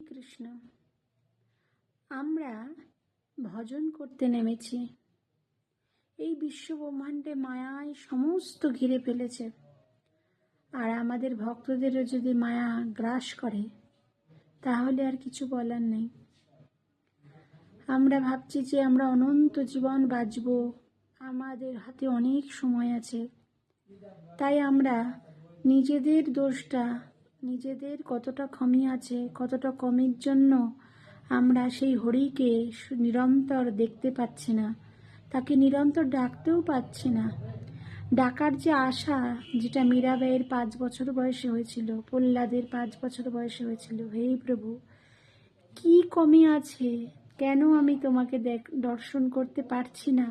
কৃষ্ণ। আমরা ভজন করতে নেমেছি। এই বিশ্ব ব্রহ্মাণ্ডে মায়ায় সমস্ত ঘিরে ফেলেছে, আর আমাদের ভক্তদেরও যদি মায়া গ্রাস করে তাহলে আর কিছু বলার নেই। আমরা ভাবছি যে আমরা অনন্ত জীবন বাঁচব, আমাদের হাতে অনেক সময় আছে, তাই আমরা নিজেদের দোষটা, নিজেদের কতটা কমি আছে, কতটা কমির জন্য আমরা সেই হরিকে নিরন্তর দেখতে পাচ্ছি না, তাকে নিরন্তর ডাকতেও পাচ্ছি না। ডাকার যে আশা, যেটা মীরাবাইয়ের 5 বছর বয়সে হয়েছিল, প্রহ্লাদের 5 বছর বয়সে হয়েছিল, হে প্রভু কি কমি আছে, কেন আমি তোমাকে দর্শন করতে পারছি না?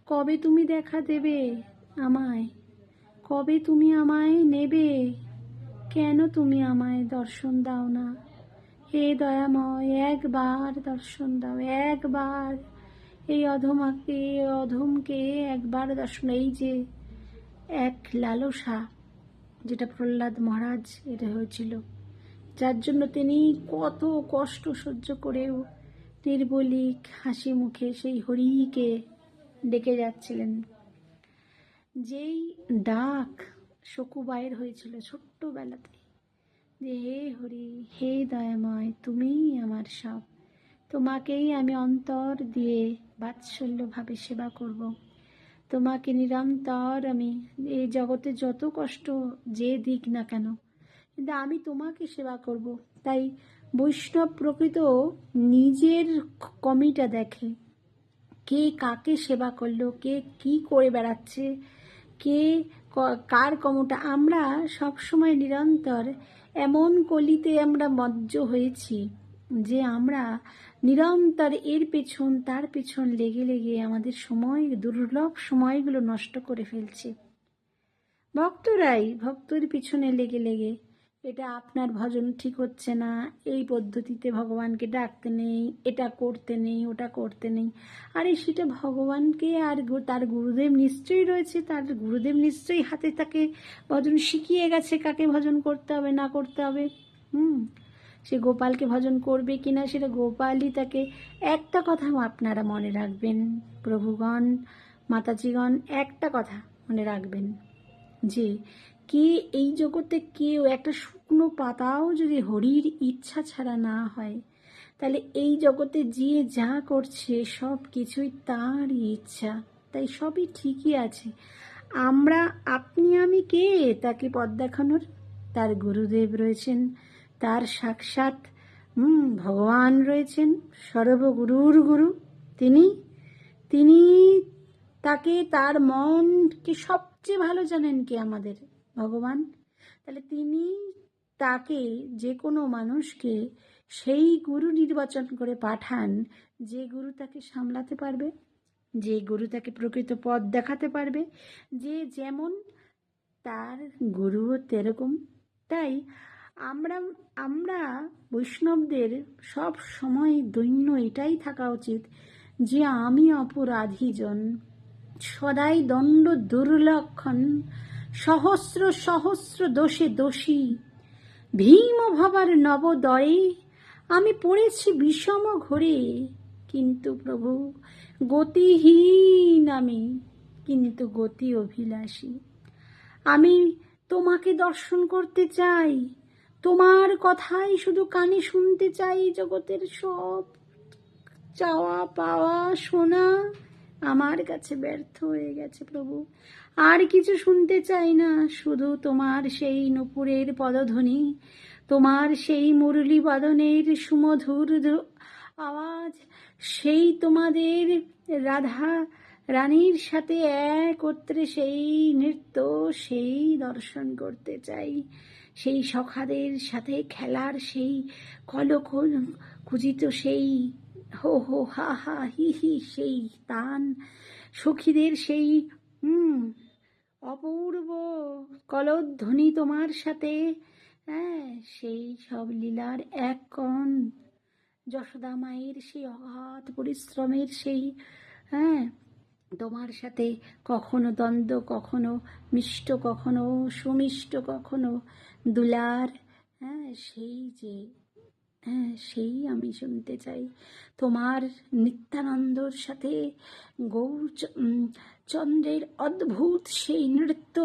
কবে তুমি দেখা দেবে আমায়? কবে তুমি আমায় নেবে? কেন তুমি আমায় দর্শন দাও না? হে দয়াময়, একবার দর্শন দাও, একবার এই অধমকে একবার দর্শন। এই যে এক লালসা, যেটা প্রহ্লাদ মহারাজ এটা হয়েছিল, যার জন্য তিনি কত কষ্ট সহ্য করেও নির্বলিক হাসি মুখে সেই হরিকে ডেকে যাচ্ছিলেন। যেই ডাক শকুবায়ের হয়েছিল ছোট্টবেলাতে, যে হে হরি, হে দয়াময়, তুমিই আমার সব, তোমাকেই আমি অন্তর দিয়ে বাৎসল্যভাবে সেবা করব, তোমাকে নিরন্তর আমি এই জগতে যত কষ্ট যে দিক না কেন, কিন্তু আমি তোমাকে সেবা করব। তাই বৈষ্ণব প্রকৃত নিজের কমিটা দেখে, কে কাকে সেবা করলো, কে কি করে বেড়াচ্ছে, কে কার কমটা। আমরা সবসময় নিরন্তর এমন কলিতে আমরা মজ্জ হয়েছি যে আমরা নিরন্তর এর পেছন তার পেছন লেগে লেগে আমাদের সময়, দুর্লভ সময়গুলো নষ্ট করে ফেলছি। ভক্তরাই ভক্তর পিছনে লেগে লেগে, এটা আপনার ভজন ঠিক হচ্ছে না, এই পদ্ধতিতে ভগবানকে ডাকতে নেই, এটা করতে নেই, ওটা করতে নেই। আরে সেটা ভগবানকে, আর তার গুরুদেব নিশ্চয়ই রয়েছে, তার গুরুদেব নিশ্চয়ই হাতে তাকে ভজন শিখিয়ে গেছে, কাকে ভজন করতে হবে না করতে হবে। সে গোপালকে ভজন করবে কিনা সেটা গোপালই তাকে। একটা কথা আপনারা মনে রাখবেন প্রভুগণ, মাতাজিগণ, একটা কথা মনে রাখবেন, যে কে এই জগতে কেউ একটা শুকনো পাতাও যদি হরির ইচ্ছা ছাড়া না হয়, তাহলে এই জগতে যে যা করছে সব কিছুই তাঁরই ইচ্ছা, তাই সবই ঠিকই আছে। আপনি আমি কে তাকে পথ দেখানোর? তার গুরুদেব রয়েছেন, তার সাক্ষাৎ ভগবান রয়েছেন, সর্বগুরুর গুরু তিনি তিনি তাকে, তার মনকে সবচেয়ে ভালো জানেন কে? আমাদের ভগবান। তাহলে তিনি তাকে, যে কোনো মানুষকে সেই গুরু নির্বাচন করে পাঠান, যে গুরু তাকে সামলাতে পারবে, যে গুরু তাকে প্রকৃত পথ দেখাতে পারবে, যে যেমন তার গুরুও তেরকম। তাই আমরা বৈষ্ণবদের সব সময় দৈন্য এটাই থাকা উচিত যে আমি অপরাধীজন, সদাই দণ্ড দুর্লক্ষণ, সহস্র সহস্র দোষে দোষী, ভীম ভবার নবোদয়ে আমি পড়েছি বিষম ঘোরে, কিন্তু প্রভু গতিহীন আমি, কিন্তু গতি অভিলাষী। আমি তোমাকে দর্শন করতে চাই, তোমার কথাই শুধু কানে শুনতে চাই। জগতের সব চাওয়া পাওয়া শোনা আমার কাছে ব্যর্থ হয়ে গেছে প্রভু, আর কিছু শুনতে চাই না। শুধু তোমার সেই নূপুরের পদধ্বনি, তোমার সেই মুরলী বাদনের সুমধুর আওয়াজ, সেই তোমাদের রাধা রানীর সাথে একত্রে সেই নৃত্য, সেই দর্শন করতে চাই। সেই সখাদের সাথে খেলার সেই কুজিত সেই হো হো হা হা হি হি সেই তান, সখীদের সেই অপূর্ব কলধ্বনি তোমার সাথে, সেই সব লীলার এক কণ, যশোদা মায়ের সেই অগাধ পরিশ্রমের সেই তোমার সাথে কখনো দ্বন্দ্ব, কখনো মিষ্ট, কখনো সুমিষ্ট, কখনো দুলার, সেই যে হ্যাঁ, সেই আমি শুনতে চাই। তোমার নিত্যানন্দর সাথে চন্দ্রের অদ্ভুত সেই নৃত্য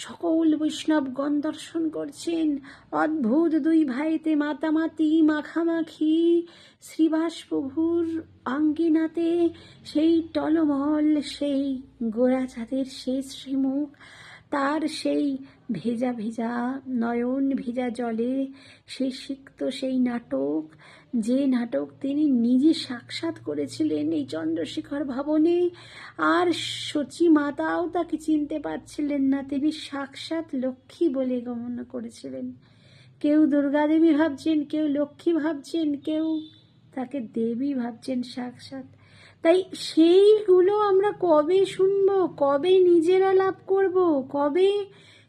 সকল বৈষ্ণবগণ দর্শন করছেন। অদ্ভুত দুই ভাইতে মাতামাতি মাখামাখি শ্রীবাস প্রভুর অঙ্গিনাতে সেই টলমল সেই গোরা চাঁদের সেই শ্রীমুখ, তার সেই ভেজা ভেজা নয়ন ভেজা জলে সেই সিক্ত সেই নাটক, যে নাটক তিনি নিজে সাক্ষাৎ করেছিলেন এই চন্দ্রশেখর ভবনে। আর সচী মাতাও তাকে চিনতে পারছিলেন না, তিনি সাক্ষাৎ লক্ষ্মী বলে গণনা করেছিলেন। কেউ দুর্গা দেবী ভাবছেন, কেউ লক্ষ্মী ভাবছেন, কেউ তাকে দেবী ভাবছেন সাক্ষাৎ। তাই সেইগুলো আমরা কবে শুনবো, কবে নিজেরা লাভ করব, কবে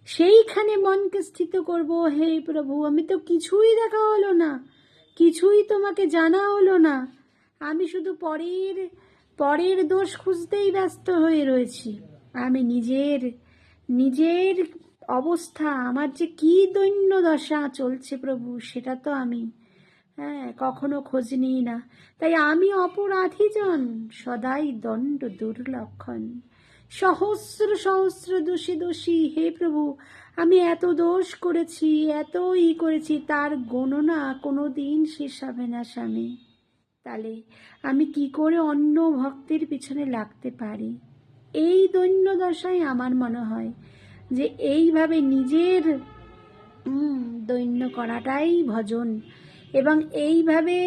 সেইখানে মনকে স্থিত করব? হে প্রভু, আমি তো কিছুই দেখা হলো না, কিছুই তোমাকে জানা হলো না, আমি শুধু পরের দোষ খুঁজতেই ব্যস্ত হয়ে রয়েছি। আমি নিজের অবস্থা, আমার যে কি দৈন্য দশা চলছে প্রভু, সেটা তো আমি কখনো খোঁজ নিই না। তাই আমি অপরাধীজন, সদাই দণ্ড দুর্লক্ষণ, সহস্র সহস্র দোষী দোষী। হে প্রভু, আমি এত দোষ করেছি, এত করেছি, তার গণনা কোনো দিন শেষ হবে না স্বামী। তাহলে আমি কি করে অন্য ভক্তের পিছনে লাগতে পারি? এই দৈন্য দশায় আমার মনে হয় যে এইভাবে নিজের দৈন্য করাটাই ভজন। এবং এইভাবে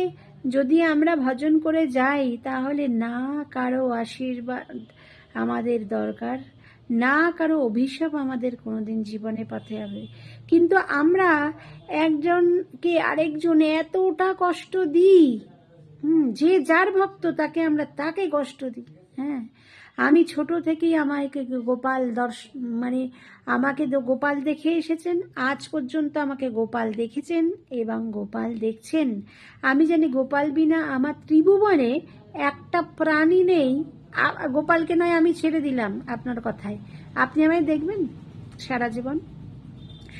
যদি আমরা ভজন করে যাই, তাহলে না কারো আশীর্বাদ আমাদের দরকার, না কারো অভিশাপ আমাদের কোনোদিন জীবনে পথে হবে। কিন্তু আমরা একজনকে আরেকজন এতটা কষ্ট দিই, যে যার ভক্ত তাকে কষ্ট দিই। হ্যাঁ, আমি ছোট থেকেই আমাকে গোপাল আমাকে গোপাল দেখে এসেছেন, আজ পর্যন্ত আমাকে গোপাল দেখেছেন এবং গোপাল দেখছেন। আমি জানি গোপাল বিনা আমার ত্রিভুবনে একটা প্রাণী নেই। গোপালকে নয় আমি ছেড়ে দিলাম আপনার কথায়, আপনি আমায় দেখবেন সারা জীবন?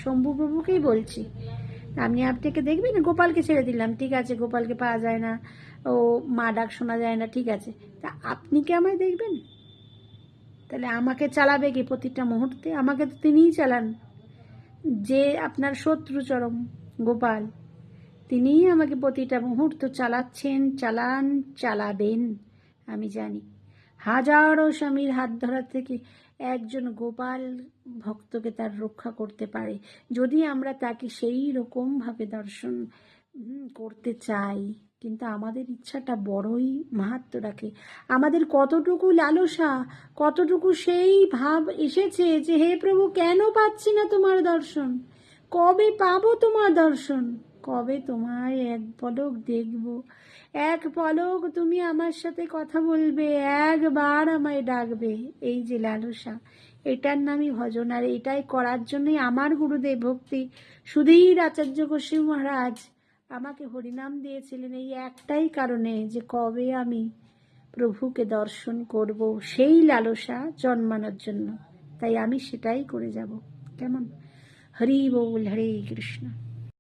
শম্ভু প্রভুকেই বলছি, আপনি আপনাকে দেখবেন? গোপালকে ছেড়ে দিলাম, ঠিক আছে, গোপালকে পাওয়া যায় না, ও মা ডাক শোনা যায় না, ঠিক আছে, তা আপনি কি আমায় দেখবেন? তাহলে আমাকে চালাবে কি প্রতিটা মুহূর্তে? আমাকে তো তিনিই চালান, যে আপনার শত্রুচরম গোপাল, তিনিই আমাকে প্রতিটা মুহূর্ত চালাবেন। আমি জানি হাজারো স্বামীর হাত ধরা থেকে একজন গোপাল ভক্তকে তার রক্ষা করতে পারে, যদি আমরা তাকে সেই রকমভাবে দর্শন করতে চাই। কিন্তু আমাদের ইচ্ছাটা বড়ই মাহাত্ম্য রাখে। আমাদের কতটুকু লালসা, কতটুকু সেই ভাব এসেছে যে হে প্রভু, কেন পাচ্ছি না তোমার দর্শন? কবে পাবো তোমার দর্শন? কবে তোমায় এক পলক দেখব? এক পলক তুমি আমার সাথে কথা বলবে, একবার আমায় ডাকবে। এই যে লালসা, এটার নামই ভজন। আর এটাই করার জন্যই আমার গুরুদেব ভক্তি সুধীর আচার্য গোস্বামী মহারাজ আমাকে হরিনাম দিয়েছিলেন, এই একটাই কারণে যে কবে আমি প্রভুকে দর্শন করব, সেই লালসা জন্মানোর জন্য। তাই আমি সেটাই করে যাব। কেমন? হরি বল, হরে কৃষ্ণ।